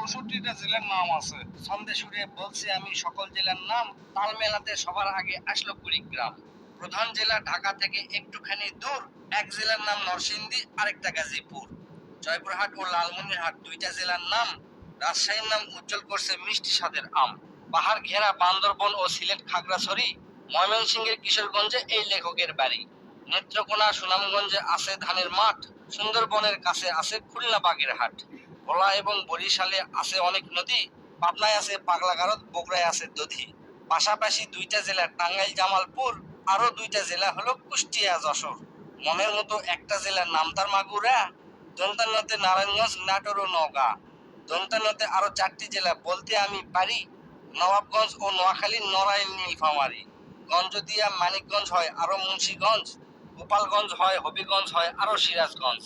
64টা জেলার নাম আছে। ছন্দে সুরে বলছি আমি সকল জেলার নাম, তাল মেলাতে সবার আগে আসলো কুড়িগ্রাম। প্রধান জেলা ঢাকা থেকে একটুখানি দূর, এক জেলার নাম নরসিংদী, আরেকটা গাজীপুর। জয়পুরহাট ও লালমনিরহাট দুইটা জেলার নাম, রাজশাহীর নাম উজ্জ্বল করছে মিষ্টি স্বাদের আম। পাহাড় ঘেরা বান্দরবন ও সিলেট খাগড়াছড়ি, ময়মনসিংহের কিশোরগঞ্জে এই লেখকের বাড়ি। নেত্রকোনা সুনামগঞ্জে আছে ধানের মাঠ, সুন্দরবনের কাছে আছে খুলনা বাগেরহাট। ভোলা এবং বরিশালে আছে অনেক নদী, পাবনায় আছে পাগলাগারদ, বগুড়ায় আছে দধি। পাশাপাশি দুইটা জেলা টাঙ্গাইল জামালপুর, আরো দুইটা জেলা হলো কুষ্টিয়া যশোর। মনের মতো একটা জেলার নাম তার মাগুরা, দন্তান্নতে নারায়ণগঞ্জ, নাটোর ও নওগাঁ। দন্তান্নতে আরো 4টি জেলা বলতে আমি পারি, নবাবগঞ্জ ও নোয়াখালী, নড়াইল, নীলফামারী। গঞ্জদিয়া মানিকগঞ্জ হয় আরো মুন্সিগঞ্জ, গোপালগঞ্জ হয়, হবিগঞ্জ হয় আরো সিরাজগঞ্জ।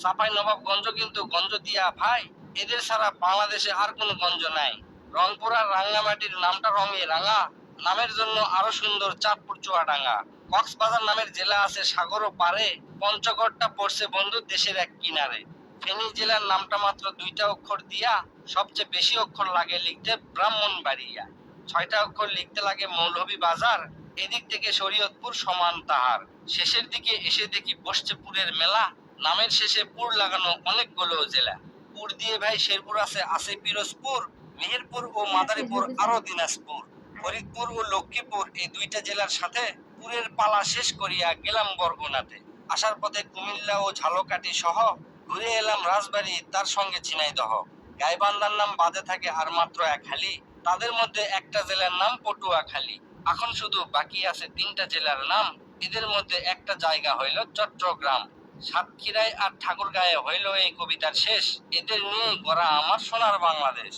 চাঁপাই নবাবগঞ্জ কিন্তু গঞ্জ দিয়া ভাই, এদের ছাড়া বাংলাদেশে আর কোনো গঞ্জ নাই। রংপুর আর রাঙ্গামাটির নামটা রঙে রাঙা, নামের জন্য আরো সুন্দর চাঁদপুর চুয়াডাঙ্গা। কক্সবাজার নামের জেলা আছে সাগরও পারে, পঞ্চগড়টা পড়ছে বন্ধু দেশের এক কিনারে। ফেনী জেলার নামটা মাত্র 2টা অক্ষর দিয়া, সবচেয়ে বেশি অক্ষর লাগে লিখতে ব্রাহ্মণবাড়িয়া। 6টা অক্ষর লিখতে লাগে মৌলভীবাজার, এদিক থেকে শরীয়তপুর সমান তাহার। শেষের দিকে এসে দেখি বসছে পুরের মেলা, নামের শেষে পুর লাগানো অনেকগুলো জেলা। পুর দিয়ে ভাই শেরপুর আছে, আছে পিরোজপুর, মেহেরপুর ও মাদারীপুর, আরো দিনাজপুর। ফরিদপুর ও লক্ষ্মীপুর এই দুইটা জেলার সাথে পুরের পালা শেষ করিয়া গেলাম বরগুনাতে। আসার পথে কুমিল্লা ও ঝালকাঠি সহ ঘুরে এলাম রাজবাড়ী, তার সঙ্গে ঝিনাইদহ। গাইবান্ধার নাম বাদে থাকে আর মাত্র এক হালি, তাদের মধ্যে একটা জেলার নাম পটুয়াখালী। এখন শুধু বাকি আছে 3টা জেলার নাম, এদের মধ্যে একটা জায়গা হইল চট্টগ্রাম। সাতক্ষীরায় আর ঠাকুরগাঁয়ে হইল এই কবিতার শেষ, এদের নিয়ে গড়া আমার সোনার বাংলাদেশ।